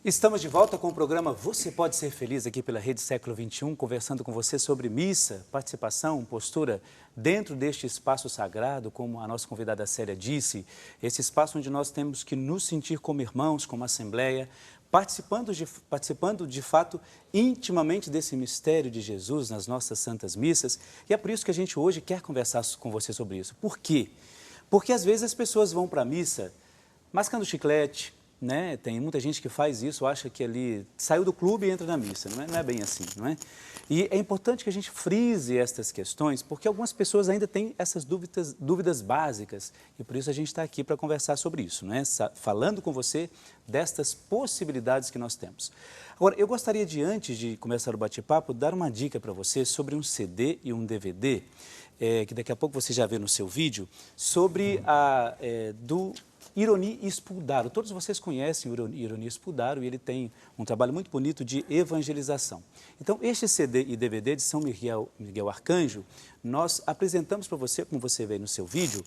Estamos de volta com o programa Você Pode Ser Feliz aqui pela Rede Século XXI, conversando com você sobre missa, participação, postura dentro deste espaço sagrado, como a nossa convidada Célia disse, esse espaço onde nós temos que nos sentir como irmãos, como assembleia, participando de fato intimamente desse mistério de Jesus nas nossas santas missas. E é por isso que a gente hoje quer conversar com você sobre isso. Por quê? Porque às vezes as pessoas vão para a missa mascando chiclete, né? Tem muita gente que faz isso, acha que ali saiu do clube e entra na missa, não é bem assim, não é? E é importante que a gente frise estas questões, porque algumas pessoas ainda têm essas dúvidas básicas, e por isso a gente está aqui para conversar sobre isso, né? Falando com você destas possibilidades que nós temos. Agora, eu gostaria de, antes de começar o bate-papo, dar uma dica para você sobre um CD e um DVD, que daqui a pouco você já vê no seu vídeo, sobre do Ironi Spuldaro. Todos vocês conhecem o Ironi Spuldaro e ele tem um trabalho muito bonito de evangelização. Então, este CD e DVD de São Miguel Arcanjo, nós apresentamos para você, como você vê no seu vídeo,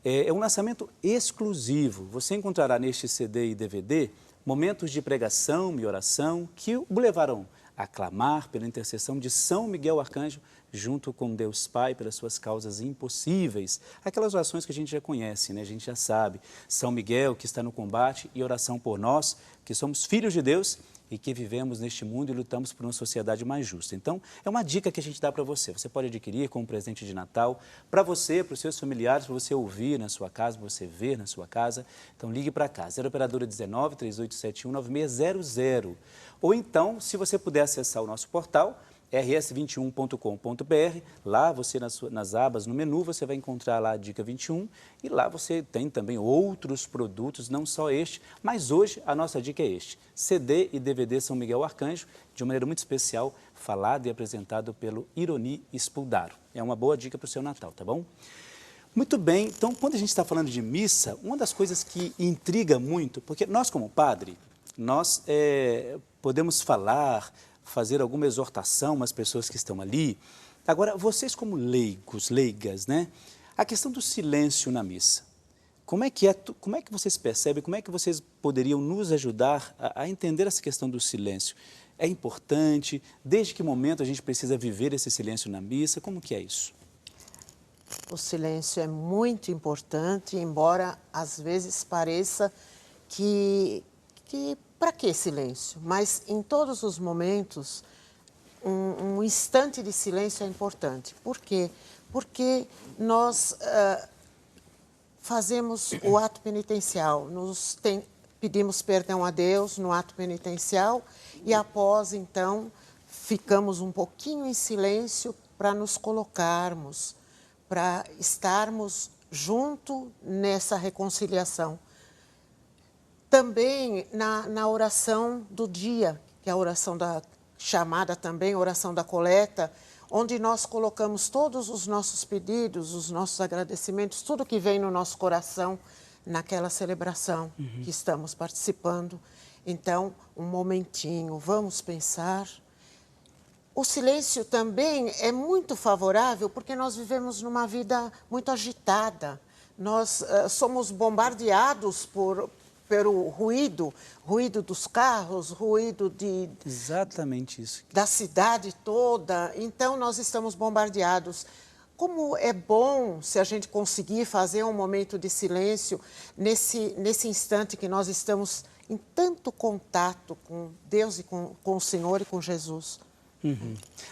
é um lançamento exclusivo. Você encontrará neste CD e DVD momentos de pregação e oração que o levarão a clamar pela intercessão de São Miguel Arcanjo junto com Deus Pai pelas suas causas impossíveis. Aquelas orações que a gente já conhece, né? A gente já sabe. São Miguel que está no combate e oração por nós, que somos filhos de Deus e que vivemos neste mundo e lutamos por uma sociedade mais justa. Então, é uma dica que a gente dá para você. Você pode adquirir como presente de Natal, para você, para os seus familiares, para você ouvir na sua casa, para você ver na sua casa. Então, ligue para cá, 0 operadora 19 3871 9600. Ou então, se você puder acessar o nosso portal, rs21.com.br, lá você nas abas, no menu, você vai encontrar lá a dica 21 e lá você tem também outros produtos, não só este, mas hoje a nossa dica é este, CD e DVD São Miguel Arcanjo, de uma maneira muito especial, falado e apresentado pelo Ironi Spuldaro. É uma boa dica para o seu Natal, tá bom? Muito bem, então quando a gente está falando de missa, uma das coisas que intriga muito, porque nós como padre, nós podemos falar, fazer alguma exortação às pessoas que estão ali. Agora, vocês como leigas, né? A questão do silêncio na missa. Como é que vocês percebem, como é que vocês poderiam nos ajudar a entender essa questão do silêncio? É importante? Desde que momento a gente precisa viver esse silêncio na missa? Como que é isso? O silêncio é muito importante, embora às vezes pareça que para que silêncio? Mas em todos os momentos, um instante de silêncio é importante. Por quê? Porque nós fazemos o ato penitencial, pedimos perdão a Deus no ato penitencial e após, então, ficamos um pouquinho em silêncio para nos colocarmos, para estarmos junto nessa reconciliação. Também na oração do dia, que é a oração chamada também oração da coleta, onde nós colocamos todos os nossos pedidos, os nossos agradecimentos, tudo que vem no nosso coração naquela celebração que estamos participando. Então, um momentinho, vamos pensar. O silêncio também é muito favorável porque nós vivemos numa vida muito agitada. Nós somos bombardeados pelo ruído dos carros, ruído Exatamente isso. Da cidade toda. Então, nós estamos bombardeados. Como é bom se a gente conseguir fazer um momento de silêncio nesse instante que nós estamos em tanto contato com Deus e com o Senhor e com Jesus.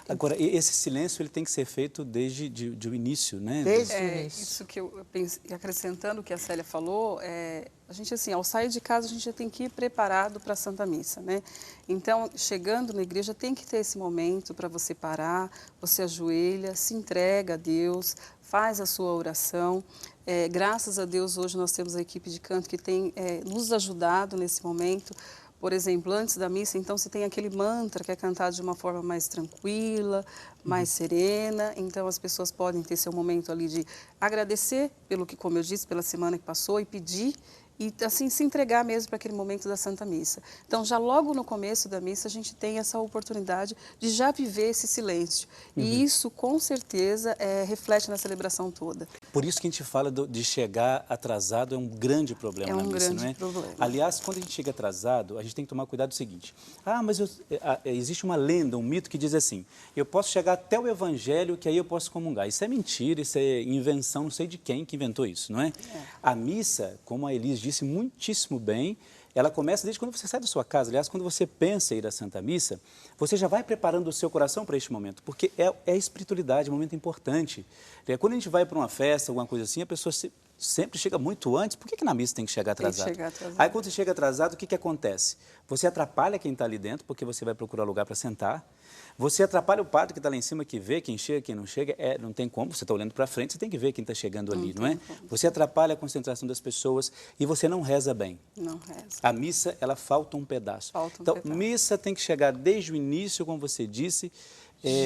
Agora, esse silêncio ele tem que ser feito desde o início, né? Desde o início. Isso que eu pensei, acrescentando o que a Célia falou, a gente, assim, ao sair de casa, a gente já tem que ir preparado para a Santa Missa, né? Então, chegando na igreja, tem que ter esse momento para você parar, você ajoelha, se entrega a Deus, faz a sua oração. Graças a Deus, hoje nós temos a equipe de canto que tem nos ajudado nesse momento. Por exemplo, antes da missa, então, você tem aquele mantra que é cantado de uma forma mais tranquila, mais serena. Então, as pessoas podem ter seu momento ali de agradecer pelo que, como eu disse, pela semana que passou e pedir e assim se entregar mesmo para aquele momento da Santa Missa. Então, já logo no começo da missa, a gente tem essa oportunidade de já viver esse silêncio. E isso, com certeza, reflete na celebração toda. Por isso que a gente fala de chegar atrasado é um grande problema na missa, não é? Problema. Aliás, quando a gente chega atrasado, a gente tem que tomar cuidado do seguinte. Mas existe uma lenda, um mito que diz assim, eu posso chegar até o Evangelho que aí eu posso comungar. Isso é mentira, isso é invenção, não sei de quem que inventou isso, não é? A missa, como a Elis disse muitíssimo bem, ela começa desde quando você sai da sua casa. Aliás, quando você pensa em ir à Santa Missa, você já vai preparando o seu coração para este momento, porque é a espiritualidade, é um momento importante. Quando a gente vai para uma festa, alguma coisa assim, a pessoa sempre chega muito antes. Por que na missa tem que chegar atrasado? Tem que chegar atrasado. Aí, quando você chega atrasado, o que acontece? Você atrapalha quem está ali dentro, porque você vai procurar lugar para sentar. Você atrapalha o padre que está lá em cima, que vê quem chega, quem não chega. Não tem como, você está olhando para frente, você tem que ver quem está chegando ali, não é? Você atrapalha a concentração das pessoas e você não reza bem. Não reza. A missa, ela falta um pedaço. Então, missa tem que chegar desde o início, como você disse.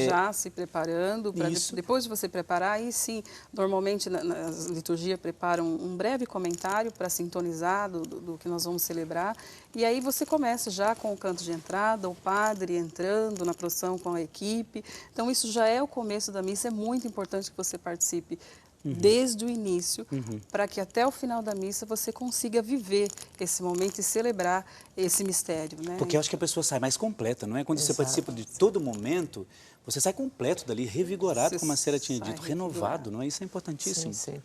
Já se preparando, depois de você preparar, aí sim, normalmente nas liturgias preparam um breve comentário para sintonizar do que nós vamos celebrar, e aí você começa já com o canto de entrada, o padre entrando na procissão com a equipe. Então isso já é o começo da missa, é muito importante que você participe desde o início, para que até o final da missa você consiga viver esse momento e celebrar esse mistério, né? Porque eu acho que a pessoa sai mais completa, não é? Quando você participa de todo momento, você sai completo dali, revigorado, como a Célia tinha dito, renovado, não é? Isso é importantíssimo. Sim, sim.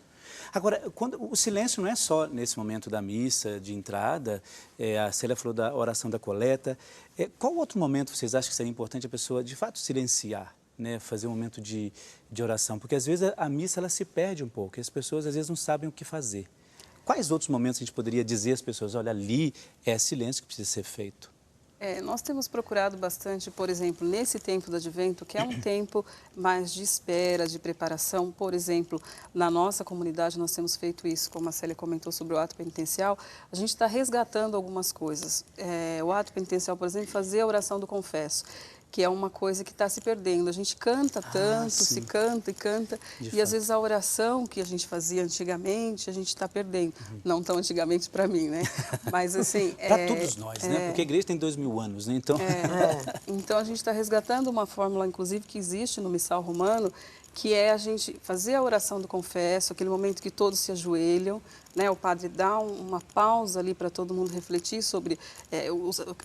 Agora, o silêncio não é só nesse momento da missa, de entrada, a Célia falou da oração da coleta. Qual outro momento vocês acham que seria importante a pessoa, de fato, silenciar? Né, fazer um momento de oração, porque às vezes a missa ela se perde um pouco, e as pessoas às vezes não sabem o que fazer. Quais outros momentos a gente poderia dizer às pessoas, olha, ali é silêncio que precisa ser feito? Nós temos procurado bastante, por exemplo, nesse tempo do Advento, que é um tempo mais de espera, de preparação. Por exemplo, na nossa comunidade nós temos feito isso, como a Célia comentou sobre o ato penitencial, a gente está resgatando algumas coisas. O ato penitencial, por exemplo, fazer a oração do confesso, que é uma coisa que está se perdendo. A gente canta tanto, se canta e canta, e às vezes a oração que a gente fazia antigamente, a gente está perdendo. Não tão antigamente para mim, né? Mas assim... para todos nós, né? Porque a igreja tem 2000 anos, né? Então... Então a gente está resgatando uma fórmula, inclusive, que existe no Missal Romano, que é a gente fazer a oração do confesso, aquele momento que todos se ajoelham, né? O padre dá uma pausa ali para todo mundo refletir sobre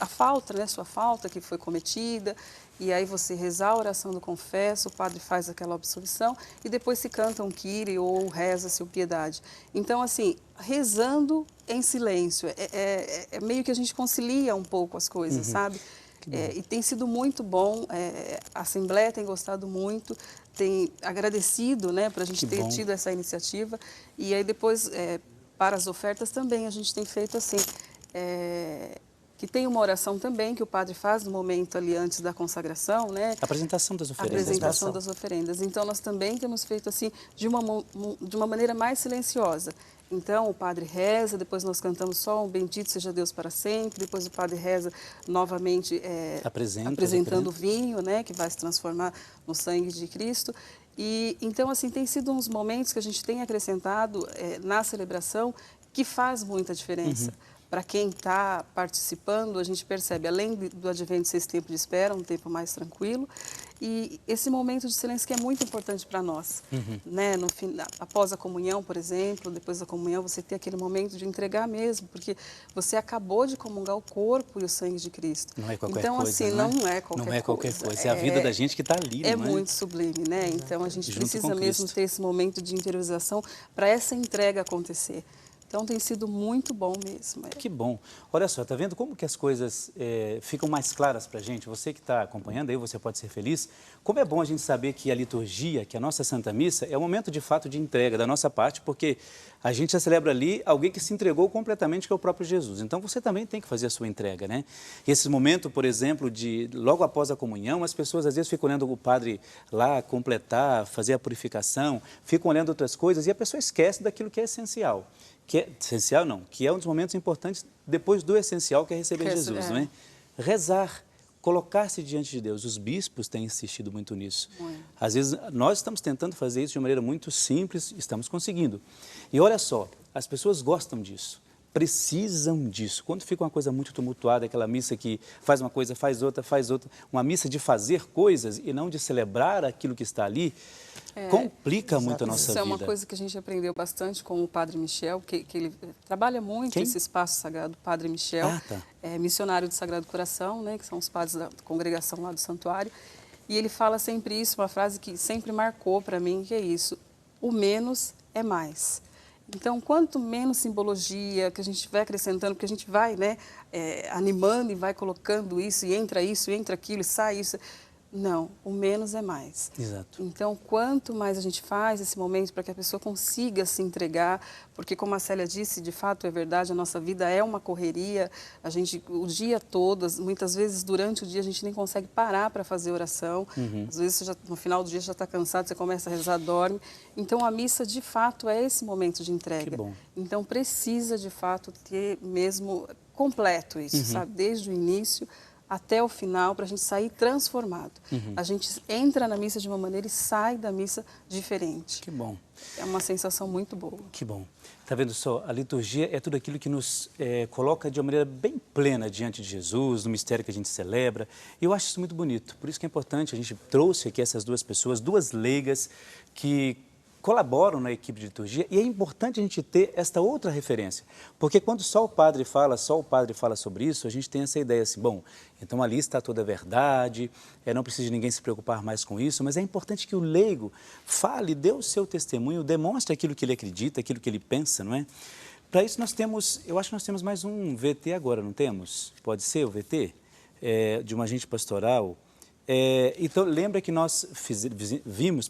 a falta, né? Sua falta que foi cometida, e aí você rezar a oração do confesso, o padre faz aquela absolvição e depois se canta um Kyrie ou reza-se o Piedade. Então, assim, rezando em silêncio, meio que a gente concilia um pouco as coisas, sabe? E tem sido muito bom, a Assembleia tem gostado muito, tem agradecido, né, para a gente ter tido essa iniciativa. E aí depois, para as ofertas também, a gente tem feito assim, que tem uma oração também que o padre faz no momento ali antes da consagração, né? A apresentação das oferendas. A apresentação das oferendas. Então, nós também temos feito assim, de uma maneira mais silenciosa. Então, o padre reza, depois nós cantamos só um Bendito seja Deus para sempre, depois o padre reza novamente apresentando o vinho, né, que vai se transformar no sangue de Cristo. E, então, assim, tem sido uns momentos que a gente tem acrescentado na celebração que faz muita diferença. Para quem está participando, a gente percebe, além do Advento ser esse tempo de espera, um tempo mais tranquilo, e esse momento de silêncio que é muito importante para nós. Né? Após a comunhão, por exemplo, depois da comunhão, você tem aquele momento de entregar mesmo, porque você acabou de comungar o corpo e o sangue de Cristo. Não é qualquer então, coisa, assim, não é qualquer coisa. Não é qualquer coisa, é a vida da gente que está ali, não é? É muito sublime, né? Então, a gente precisa mesmo ter esse momento de interiorização para essa entrega acontecer. Então, tem sido muito bom mesmo. Que bom. Olha só, tá vendo como que as coisas ficam mais claras para a gente? Você que está acompanhando aí, você pode ser feliz. Como é bom a gente saber que a liturgia, que a nossa Santa Missa, é um momento de fato de entrega da nossa parte, porque a gente já celebra ali alguém que se entregou completamente, que é o próprio Jesus. Então, você também tem que fazer a sua entrega, né? E esse momento, por exemplo, de logo após a comunhão, as pessoas às vezes ficam olhando o padre lá completar, fazer a purificação, ficam olhando outras coisas e a pessoa esquece daquilo que é essencial. Que é essencial não, que é um dos momentos importantes depois do essencial, que é receber Jesus, não é? Rezar, colocar-se diante de Deus. Os bispos têm insistido muito nisso. Às vezes nós estamos tentando fazer isso de uma maneira muito simples, estamos conseguindo. E olha só, as pessoas gostam disso. precisam disso. Quando fica uma coisa muito tumultuada, aquela missa que faz uma coisa, faz outra, uma missa de fazer coisas e não de celebrar aquilo que está ali, complica muito a nossa vida. Isso é uma coisa que a gente aprendeu bastante com o Padre Michel, que ele trabalha muito esse espaço sagrado. O Padre Michel é missionário do Sagrado Coração, né, que são os padres da congregação lá do santuário, e ele fala sempre isso, uma frase que sempre marcou para mim, que é isso: o menos é mais. Então, quanto menos simbologia que a gente vai acrescentando, porque a gente vai, né, animando e vai colocando isso, e entra aquilo, e sai isso. Não, o menos é mais. Exato. Então, quanto mais a gente faz esse momento para que a pessoa consiga se entregar, porque como a Célia disse, de fato é verdade, a nossa vida é uma correria, a gente, o dia todo, muitas vezes durante o dia a gente nem consegue parar para fazer oração, às vezes você no final do dia já está cansado, você começa a rezar, dorme. Então, a missa de fato é esse momento de entrega. Que bom. Então, precisa de fato ter mesmo completo isso, sabe? Desde o início até o final, para a gente sair transformado. A gente entra na missa de uma maneira e sai da missa diferente. Que bom. É uma sensação muito boa. Que bom. Está vendo só? A liturgia é tudo aquilo que nos coloca de uma maneira bem plena diante de Jesus, no mistério que a gente celebra. E eu acho isso muito bonito. Por isso que é importante, a gente trouxe aqui essas duas pessoas, duas leigas que colaboram na equipe de liturgia, e é importante a gente ter esta outra referência, porque quando só o padre fala sobre isso, a gente tem essa ideia assim, bom, então ali está toda a verdade, não precisa de ninguém se preocupar mais com isso, mas é importante que o leigo fale, dê o seu testemunho, demonstre aquilo que ele acredita, aquilo que ele pensa, não é? Para isso nós temos, eu acho que nós temos mais um VT agora, não temos? Pode ser o VT? De uma agente pastoral. Então, lembra que nós vimos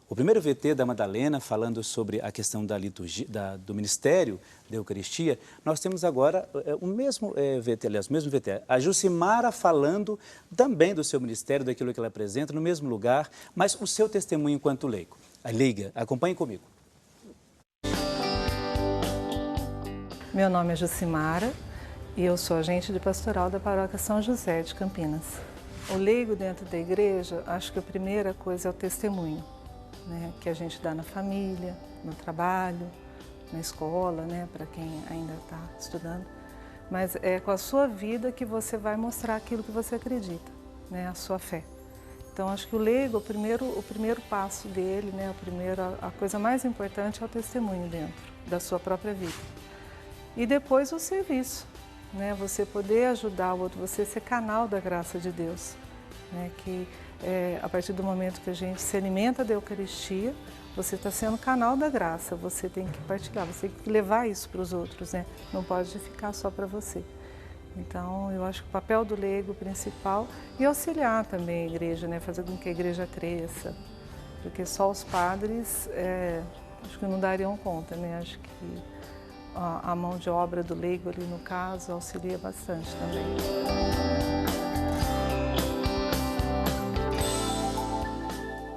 o primeiro VT da Madalena falando sobre a questão da liturgia, do ministério da Eucaristia. Nós temos agora o mesmo VT, aliás, o mesmo VT. A Jucimara falando também do seu ministério, daquilo que ela apresenta, no mesmo lugar, mas o seu testemunho enquanto leigo. A leiga, acompanhe comigo. Meu nome é Jucimara e eu sou agente de pastoral da Paróquia São José de Campinas. O leigo dentro da igreja, acho que a primeira coisa é o testemunho, né, que a gente dá na família, no trabalho, na escola, né, para quem ainda está estudando. Mas é com a sua vida que você vai mostrar aquilo que você acredita, né, a sua fé. Então, acho que o leigo, o primeiro passo dele, né, a coisa mais importante é o testemunho dentro da sua própria vida. E depois o serviço. Né, você poder ajudar o outro, você ser canal da graça de Deus, né, que a partir do momento que a gente se alimenta da Eucaristia, você está sendo canal da graça, você tem que partilhar, você tem que levar isso para os outros, né, não pode ficar só para você. Então, eu acho que o papel do leigo principal e auxiliar também a igreja, né, fazer com que a igreja cresça, porque só os padres acho que não dariam conta, né, acho que a mão de obra do leigo ali no caso auxilia bastante também.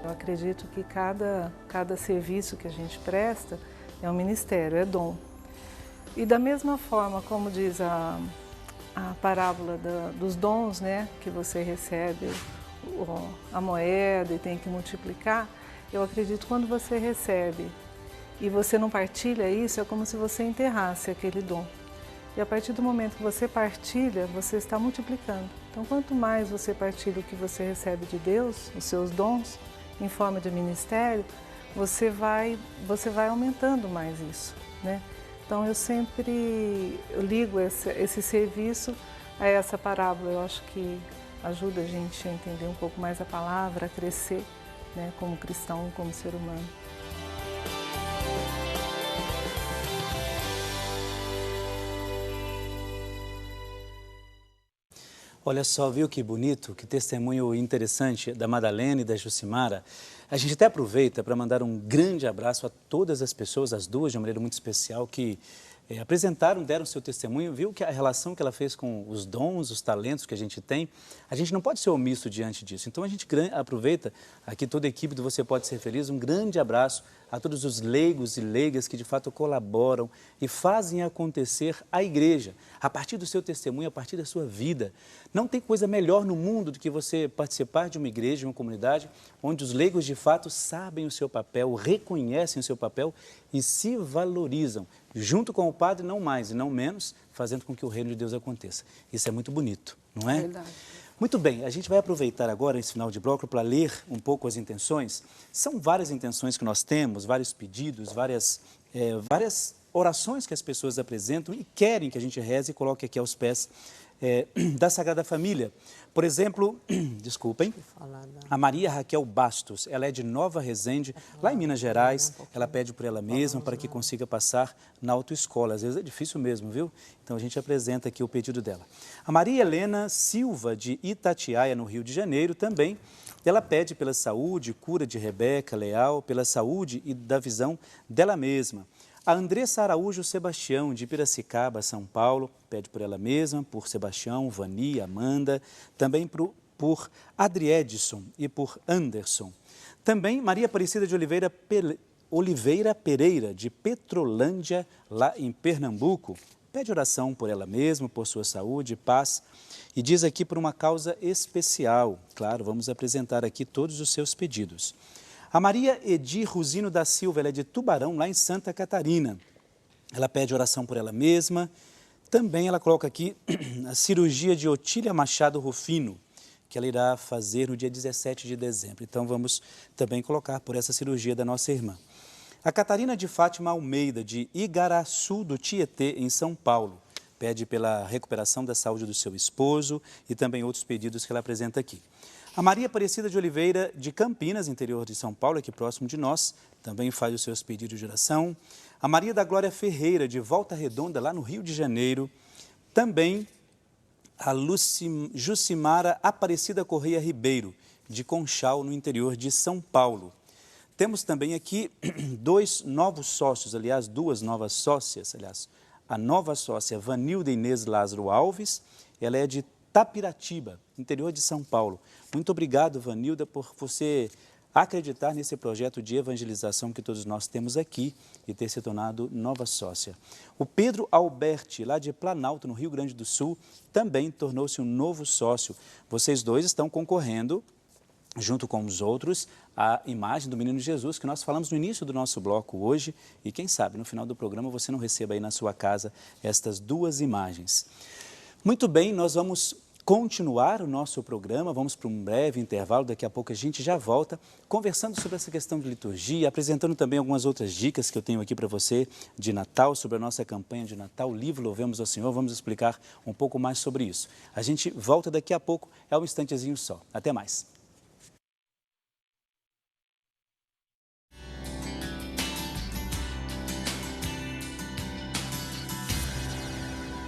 Eu acredito que cada serviço que a gente presta é um ministério, é dom. E da mesma forma, como diz a parábola dos dons, né, que você recebe a moeda e tem que multiplicar, eu acredito que quando você recebe e você não partilha isso, é como se você enterrasse aquele dom. E a partir do momento que você partilha, você está multiplicando. Então, quanto mais você partilha o que você recebe de Deus, os seus dons, em forma de ministério, você vai aumentando mais isso, né? Então, eu sempre ligo esse serviço a essa parábola. Eu acho que ajuda a gente a entender um pouco mais a palavra, a crescer, né, como cristão, como ser humano. Olha só, viu que bonito, que testemunho interessante da Madalena e da Jucimara. A gente até aproveita para mandar um grande abraço a todas as pessoas, as duas de uma maneira muito especial, que apresentaram, deram seu testemunho, viu que a relação que ela fez com os dons, os talentos que a gente tem, a gente não pode ser omisso diante disso. Então a gente aproveita, aqui toda a equipe do Você Pode Ser Feliz, um grande abraço a todos os leigos e leigas que de fato colaboram e fazem acontecer a igreja, a partir do seu testemunho, a partir da sua vida. Não tem coisa melhor no mundo do que você participar de uma igreja, de uma comunidade, onde os leigos de fato sabem o seu papel, reconhecem o seu papel e se valorizam, junto com o padre não mais e não menos, fazendo com que o reino de Deus aconteça. Isso é muito bonito, não é? Verdade. Muito bem, a gente vai aproveitar agora esse final de bloco para ler um pouco as intenções. São várias intenções que nós temos, vários pedidos, várias orações que as pessoas apresentam e querem que a gente reze e coloque aqui aos pés da Sagrada Família. Por exemplo, desculpem, a Maria Raquel Bastos, ela é de Nova Resende, lá em Minas Gerais. Ela pede por ela mesma para que consiga passar na autoescola. Às vezes é difícil mesmo, viu? Então a gente apresenta aqui o pedido dela. A Maria Helena Silva, de Itatiaia, no Rio de Janeiro, também. Ela pede pela saúde, cura de Rebeca Leal, pela saúde e da visão dela mesma. A Andressa Araújo Sebastião, de Piracicaba, São Paulo, pede por ela mesma, por Sebastião, Vani, Amanda, também por Adriedson e por Anderson. Também Maria Aparecida de Oliveira Pereira, de Petrolândia, lá em Pernambuco, pede oração por ela mesma, por sua saúde e paz, e diz aqui por uma causa especial. Claro, vamos apresentar aqui todos os seus pedidos. A Maria Edir Ruzino da Silva, ela é de Tubarão, lá em Santa Catarina. Ela pede oração por ela mesma. Também ela coloca aqui a cirurgia de Otília Machado Rufino, que ela irá fazer no dia 17 de dezembro. Então vamos também colocar por essa cirurgia da nossa irmã. A Catarina de Fátima Almeida, de Igaraçu do Tietê, em São Paulo, pede pela recuperação da saúde do seu esposo e também outros pedidos que ela apresenta aqui. A Maria Aparecida de Oliveira, de Campinas, interior de São Paulo, aqui próximo de nós, também faz os seus pedidos de oração. A Maria da Glória Ferreira, de Volta Redonda, lá no Rio de Janeiro. Também a Jucimara Aparecida Correia Ribeiro, de Conchal, no interior de São Paulo. Temos também aqui dois novos sócios, aliás, duas novas sócias, aliás. A nova sócia Vanilda Inês Lázaro Alves, ela é de Tapiratiba, interior de São Paulo. Muito obrigado, Vanilda, por você acreditar nesse projeto de evangelização que todos nós temos aqui e ter se tornado nova sócia. O Pedro Alberti, lá de Planalto, no Rio Grande do Sul, também tornou-se um novo sócio. Vocês dois estão concorrendo, junto com os outros, a imagem do Menino Jesus, que nós falamos no início do nosso bloco hoje, e quem sabe no final do programa você não receba aí na sua casa estas duas imagens. Muito bem, nós vamos continuar o nosso programa, vamos para um breve intervalo, daqui a pouco a gente já volta, conversando sobre essa questão de liturgia, apresentando também algumas outras dicas que eu tenho aqui para você de Natal, sobre a nossa campanha de Natal, Livre Louvemos ao Senhor, vamos explicar um pouco mais sobre isso. A gente volta daqui a pouco, é um instantezinho só. Até mais.